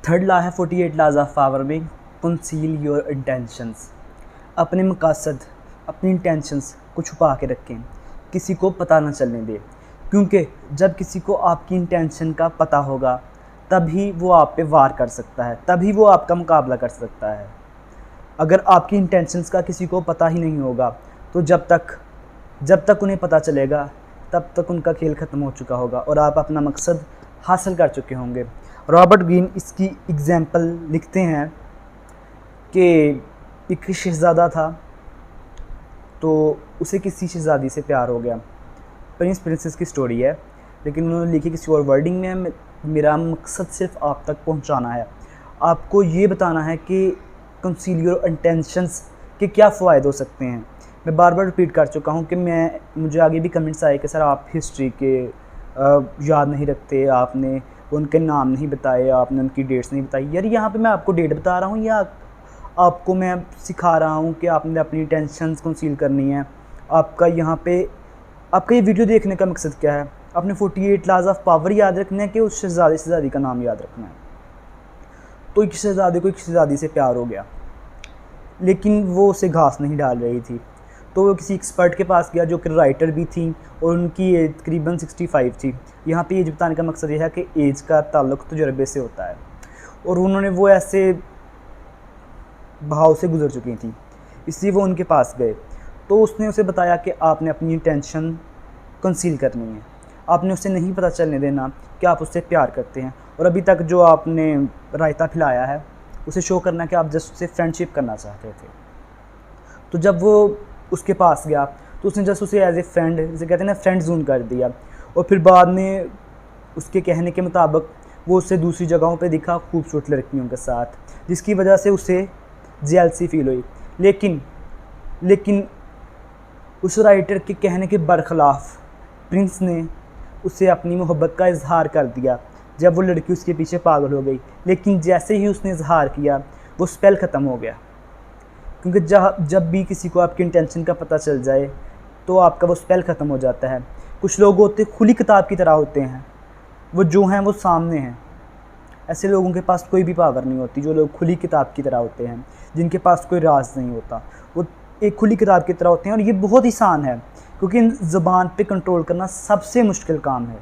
Third law है 48 laws of power में, conceal your intentions. अपने मकासद, अपनी इंटेंशंस को छुपा के रखें, किसी को पता ना चलने दें, क्योंकि जब किसी को आपकी इंटेंशन का पता होगा तभी वो आप पे वार कर सकता है, तभी वो आपका मुकाबला कर सकता है। अगर आपकी इंटेंशंस का किसी को पता ही नहीं होगा तो जब तक उन्हें पता चलेगा तब तक उनका खेल ख़त्म हो चुका होगा और आप अपना मकसद हासिल कर चुके होंगे। रॉबर्ट ग्रीन इसकी एग्जाम्पल लिखते हैं कि एक शहज़ादा था तो उसे किसी शहज़ादी से प्यार हो गया। प्रिंसेस की स्टोरी है, लेकिन उन्होंने लिखी किसी और वर्डिंग में। मेरा मकसद सिर्फ आप तक पहुंचाना है, आपको ये बताना है कि कंसील योर इंटेंशंस के क्या फ़ायदे हो सकते हैं। मैं बार बार रिपीट कर चुका हूँ कि मुझे आगे भी कमेंट्स आए कि सर आप हिस्ट्री के याद नहीं रखते, आपने उनके नाम नहीं बताए, आपने उनकी डेट्स नहीं बताई। यार यहाँ पे मैं आपको डेट बता रहा हूँ या आपको मैं सिखा रहा हूँ कि आपने अपनी इंटेंशंस कंसील करनी है। आपका ये वीडियो देखने का मकसद क्या है? आपने 48 लॉज ऑफ पावर याद रखना है कि उस शहज़ादी का नाम याद रखना है। तो एक शहज़ादे को एक शहज़ादी से प्यार हो गया, लेकिन वो उसे घास नहीं डाल रही थी। तो वो किसी एक्सपर्ट के पास गया जो कि राइटर भी थी और उनकी एज तकरीबन 65 थी। यहाँ पे एज बताने का मकसद यह है कि एज का ताल्लुक़ तजुर्बे से होता है, और उन्होंने वो ऐसे बहाव से गुजर चुकी थी, इसलिए वो उनके पास गए। तो उसने उसे बताया कि आपने अपनी इंटेंशन कंसील करनी है, आपने उसे नहीं पता चलने देना कि आप उससे प्यार करते हैं, और अभी तक जो आपने रायता खिलाया है उसे शो करना कि आप जस्ट उससे फ्रेंडशिप करना चाहते थे। तो जब वो उसके पास गया तो उसने जस्ट उसे एज ए फ्रेंड, जिसे कहते हैं ना, फ्रेंड जोन कर दिया। और फिर बाद में उसके कहने के मुताबिक वो उससे दूसरी जगहों पे दिखा खूबसूरत लड़कियों के साथ, जिसकी वजह से उसे जेलसी फील हुई। लेकिन उस राइटर के कहने के बरखिलाफ़ प्रिंस ने उसे अपनी मोहब्बत का इजहार कर दिया जब वो लड़की उसके पीछे पागल हो गई। लेकिन जैसे ही उसने इजहार किया वो स्पेल ख़त्म हो गया, क्योंकि जब भी किसी को आपकी इंटेंशन का पता चल जाए तो आपका वो स्पेल ख़त्म हो जाता है। कुछ लोग होते खुली किताब की तरह होते हैं, वो जो हैं वो सामने हैं। ऐसे लोगों के पास कोई भी पावर नहीं होती, जो लोग खुली किताब की तरह होते हैं, जिनके पास कोई राज नहीं होता, वो एक खुली किताब की तरह होते हैं। और ये बहुत आसान है, क्योंकि ज़बान पे कंट्रोल करना सबसे मुश्किल काम है।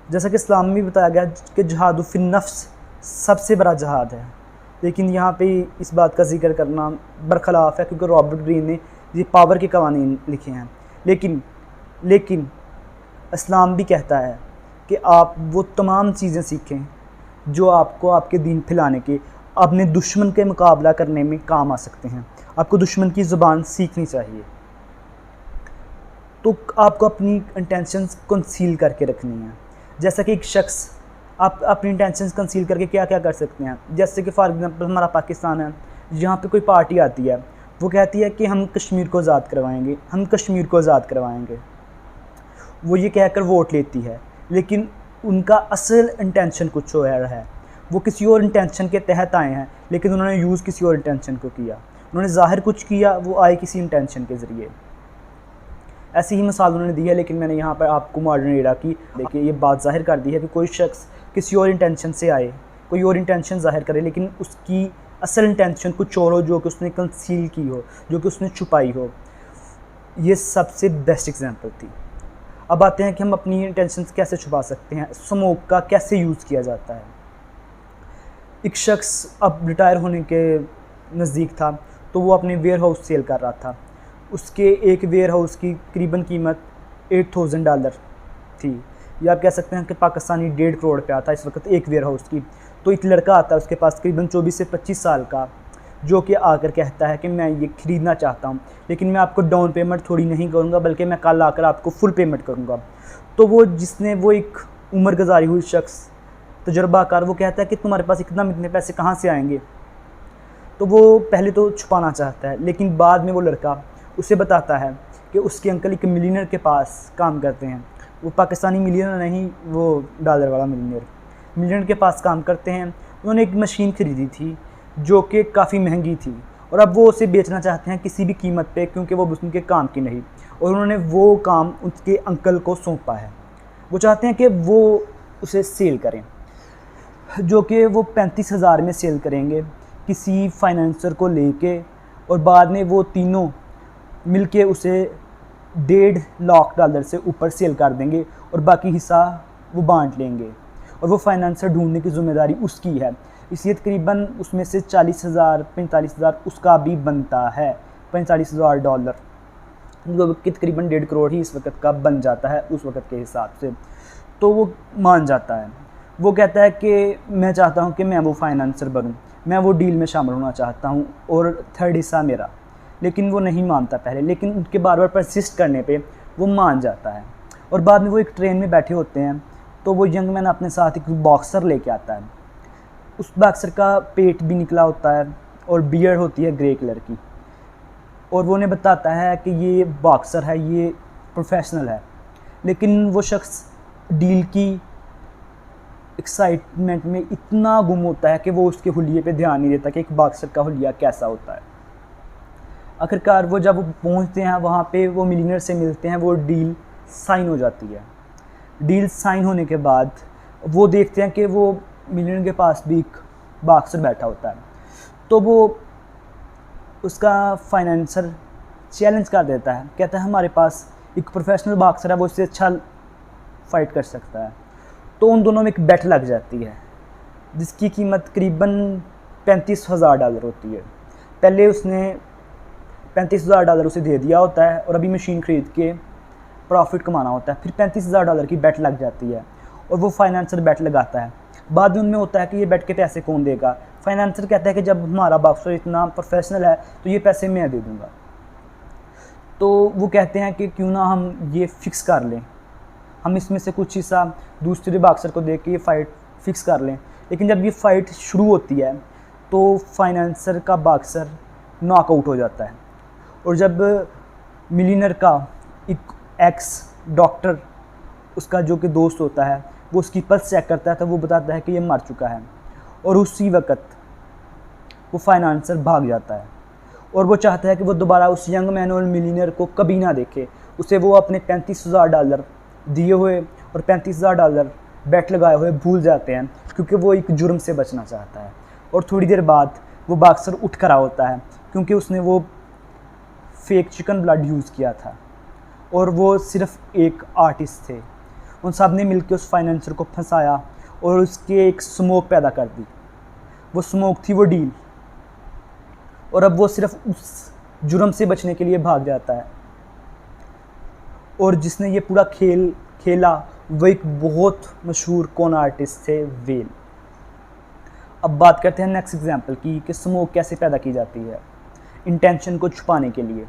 जैसा कि इस्लाम में बताया गया कि जहादु फिन नफ्स सबसे बड़ा जहाद है, लेकिन यहाँ पे इस बात का जिक्र करना बरखिलाफ़ है, क्योंकि रॉबर्ट ग्रीन ने ये पावर के कवानीन लिखे हैं। लेकिन इस्लाम भी कहता है कि आप वो तमाम चीज़ें सीखें जो आपको आपके दीन फैलाने के, अपने दुश्मन के मुकाबला करने में काम आ सकते हैं। आपको दुश्मन की ज़ुबान सीखनी चाहिए। तो आपको अपनी इंटेंशंस कंसील करके रखनी है। जैसा कि एक शख्स, आप अपनी इंटेंशंस कंसील करके क्या क्या कर सकते हैं। जैसे कि फॉर एग्जांपल हमारा पाकिस्तान है, यहाँ पे कोई पार्टी आती है, वो कहती है कि हम कश्मीर को आज़ाद करवाएंगे, हम कश्मीर को आज़ाद करवाएंगे। वो ये कहकर वोट लेती है, लेकिन उनका असल इंटेंशन कुछ और है। वो किसी और इंटेंशन के तहत आए हैं, लेकिन उन्होंने यूज़ किसी और इंटेंशन को किया। उन्होंने ज़ाहिर कुछ किया, वो आए किसी इंटेंशन के ज़रिए। ऐसी ही मिसाल उन्होंने दी है, लेकिन मैंने यहाँ पर आपको मॉडर्न एरा की देखिए ये बात ज़ाहिर कर दी है कि कोई शख्स किसी और इंटेंशन से आए, कोई और इंटेंशन ज़ाहिर करे, लेकिन उसकी असल इंटेंशन कुछ और हो, जो कि उसने कंसील की हो, जो कि उसने छुपाई हो। ये सबसे बेस्ट एग्जांपल थी। अब आते हैं कि हम अपनी इंटेंशंस कैसे छुपा सकते हैं, स्मोक का कैसे यूज़ किया जाता है। एक शख्स अब रिटायर होने के नज़दीक था, तो वो अपने वेयर हाउस सेल कर रहा था। उसके एक वेयर हाउस की करीबन कीमत $8,000 थी, या आप कह सकते हैं कि पाकिस्तानी 1.5 करोड़ रुपया था इस वक्त एक वेयर हाउस की। तो एक लड़का आता है उसके पास करीबन 24 से 25 साल का, जो कि आकर कहता है कि मैं ये ख़रीदना चाहता हूँ, लेकिन मैं आपको डाउन पेमेंट थोड़ी नहीं करूँगा, बल्कि मैं कल आकर आपको फुल पेमेंट करूँगा। तो वो एक उम्र गुजारी हुई शख्स, तजुर्बाकार, वो कहता है कि तुम्हारे पास इतने पैसे कहाँ से आएंगे। तो वो पहले तो छुपाना चाहता है, लेकिन बाद में वो लड़का उसे बताता है कि उसके अंकल एक मिलीनियर के पास काम करते हैं। वो पाकिस्तानी मिलीनियर नहीं, वो डॉलर वाला मिलीनियर के पास काम करते हैं। उन्होंने एक मशीन ख़रीदी थी जो कि काफ़ी महंगी थी, और अब वो उसे बेचना चाहते हैं किसी भी कीमत पे, क्योंकि वो उनके काम की नहीं, और उन्होंने वो काम उसके अंकल को सौंपा है। वो चाहते हैं कि वो उसे सेल करें। जो कि वो 35,000 में सेल करेंगे किसी फाइनेंसर को लेके, और बाद में वो तीनों मिलके उसे $1.5 लाख से ऊपर सेल कर देंगे और बाकी हिस्सा वो बांट लेंगे, और वो फाइनेंसर ढूंढने की ज़िम्मेदारी उसकी है। इसलिए तकरीबन उसमें से 40,000 45,000 उसका भी बनता है, $45,000, जो कि तकरीबन 1.5 करोड़ ही इस वक्त का बन जाता है उस वक्त के हिसाब से। तो वो मान जाता है, वो कहता है कि मैं चाहता हूँ कि मैं वो फाइनेंसर बनूँ, मैं वो डील में शामिल होना चाहता हूँ और 3rd हिस्सा मेरा। लेकिन वो नहीं मानता पहले, लेकिन उनके बार बार परसिस्ट करने पे वो मान जाता है। और बाद में वो एक ट्रेन में बैठे होते हैं, तो वो यंग मैन अपने साथ एक बॉक्सर लेके आता है। उस बॉक्सर का पेट भी निकला होता है और बियर्ड होती है ग्रे कलर की, और वो उन्हें बताता है कि ये बॉक्सर है, ये प्रोफेशनल है। लेकिन वो शख्स डील की एक्साइटमेंट में इतना गुम होता है कि वो उसके हुलिये पे ध्यान नहीं देता कि एक बॉक्सर का हुलिया कैसा होता है। आखिरकार वो जब वो पहुंचते हैं वहाँ पे, वो मिलीनियर से मिलते हैं, वो डील साइन हो जाती है। डील साइन होने के बाद वो देखते हैं कि वो मिलीनियर के पास भी एक बॉक्सर बैठा होता है, तो वो उसका फाइनेंसर चैलेंज कर देता है, कहता है हमारे पास एक प्रोफेशनल बॉक्सर है, वो इससे अच्छा फ़ाइट कर सकता है। तो उन दोनों में एक बेट लग जाती है जिसकी कीमत तकरीबन $35,000 होती है। पहले उसने $35,000 उसे दे दिया होता है और अभी मशीन ख़रीद के प्रॉफिट कमाना होता है। फिर $35,000 की बेट लग जाती है और वो फाइनेंसर बेट लगाता है। बाद में उनमें होता है कि ये बेट के पैसे कौन देगा। फाइनेंसर कहता है कि जब हमारा बॉक्सर इतना प्रोफेशनल है तो ये पैसे मैं दे दूँगा। तो वो कहते हैं कि क्यों ना हम ये फ़िक्स कर लें, हम इसमें से कुछ हिस्सा दूसरे बॉक्सर को दे के ये फ़ाइट फ़िक्स कर लें। लेकिन जब ये फ़ाइट शुरू होती है तो फाइनेंसर का बॉक्सर नॉकआउट हो जाता है, और जब मिलीनियर का एक एक्स डॉक्टर, उसका जो कि दोस्त होता है, वो उसकी पल्स चेक करता है तो वो बताता है कि ये मर चुका है। और उसी वक्त वो फाइनेंसर भाग जाता है और वो चाहता है कि वो दोबारा उस यंग मैन और मिलीनियर को कभी ना देखे। उसे वो अपने $35,000 दिए हुए और $35,000 बेट लगाए हुए भूल जाते हैं, क्योंकि वो एक जुर्म से बचना चाहता है। और थोड़ी देर बाद वो बॉक्सर उठ खड़ा होता है, क्योंकि उसने वो फेक चिकन ब्लड यूज़ किया था और वो सिर्फ एक आर्टिस्ट थे। उन सब ने मिलकर उस फाइनेंसर को फंसाया और उसके एक स्मोक पैदा कर दी। वो स्मोक थी वो डील, और अब वो सिर्फ उस जुर्म से बचने के लिए भाग जाता है। और जिसने ये पूरा खेल खेला वो एक बहुत मशहूर कॉन आर्टिस्ट थे, वेल। अब बात करते हैं नेक्स्ट एग्जांपल की कि स्मोक कैसे पैदा की जाती है इंटेंशन को छुपाने के लिए।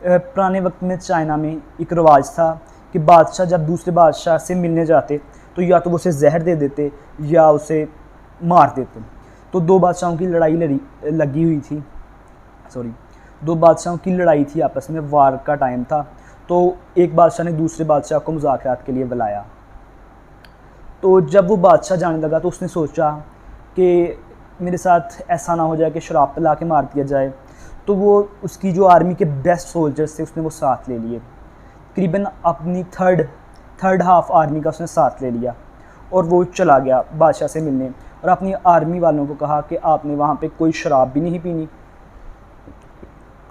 पुराने वक्त में चाइना में एक रिवाज था कि बादशाह जब दूसरे बादशाह से मिलने जाते तो या तो वो उसे जहर दे देते या उसे मार देते। तो दो बादशाहों की लड़ाई थी आपस में, वार का टाइम था। तो एक बादशाह ने दूसरे बादशाह को मुज़ाकरात के लिए बुलाया। तो जब वो बादशाह जाने लगा तो उसने सोचा कि मेरे साथ ऐसा ना हो जाए कि शराब पिला के मार दिया जाए। तो वो उसकी जो आर्मी के बेस्ट सोल्जर्स थे उसने वो साथ ले लिए, तकरीबन अपनी थर्ड हाफ आर्मी का उसने साथ ले लिया, और वो चला गया बादशाह से मिलने और अपनी आर्मी वालों को कहा कि आपने वहाँ पे कोई शराब भी नहीं पीनी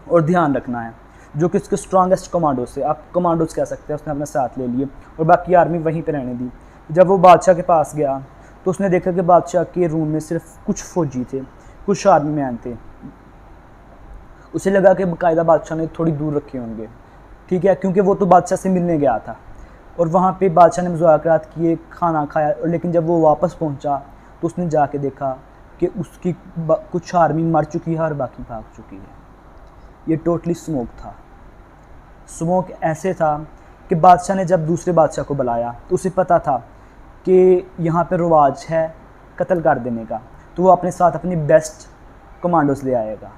और ध्यान रखना है। जो कि उसके स्ट्रॉन्गेस्ट कमांडोज थे, आप कमांडोज कह सकते हैं, उसने अपने साथ ले लिए और बाकी आर्मी वहीं पे रहने दी। जब वो बादशाह के पास गया तो उसने देखा कि बादशाह के रूम में सिर्फ कुछ फ़ौजी थे, कुछ आर्मी मैन थे। उसे लगा कि बाकायदा बादशाह ने थोड़ी दूर रखे होंगे, ठीक है, क्योंकि वो तो बादशाह से मिलने गया था। और वहाँ पे बादशाह ने मुज़ाकरात किए, खाना खाया, और लेकिन जब वो वापस पहुँचा तो उसने जाके देखा कि उसकी कुछ आर्मी मर चुकी है और बाकी भाग चुकी है। ये टोटली स्मोक था। स्मोक ऐसे था कि बादशाह ने जब दूसरे बादशाह को बुलाया तो उसे पता था कि यहाँ पे रिवाज है कत्ल कर देने का, तो वो अपने साथ अपनी बेस्ट कमांडोज ले आएगा।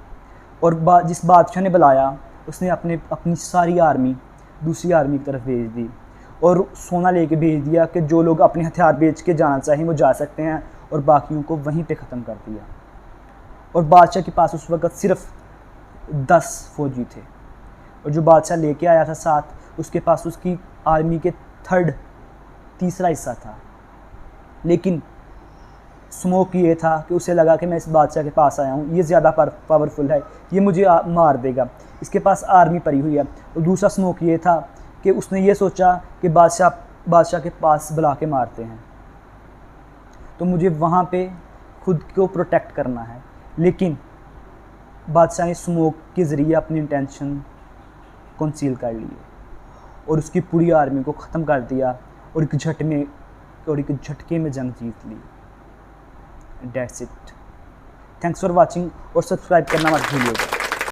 और जिस बादशाह ने बुलाया उसने अपनी सारी आर्मी दूसरी आर्मी की तरफ भेज दी और सोना लेके भेज दिया कि जो लोग अपने हथियार बेच के जाना चाहें वो जा सकते हैं, और बाकियों को वहीं पे ख़त्म कर दिया। और बादशाह के पास उस वक़्त सिर्फ 10 फौजी थे, और जो बादशाह लेके आया था साथ, उसके पास उसकी आर्मी के तीसरा हिस्सा था। लेकिन स्मोक ये था कि उसे लगा कि मैं इस बादशाह के पास आया हूँ, ये ज़्यादा पावरफुल है, ये मुझे मार देगा, इसके पास आर्मी पड़ी हुई है। और दूसरा स्मोक ये था कि उसने ये सोचा कि बादशाह के पास बुला के मारते हैं, तो मुझे वहाँ पे खुद को प्रोटेक्ट करना है। लेकिन बादशाह ने स्मोक के ज़रिए अपनी इंटेंशन कंसील कर लिए और उसकी पूरी आर्मी को ख़त्म कर दिया और एक झटके में जंग जीत ली। That's it. Thanks for watching और सब्सक्राइब करना मत भूलिएगा।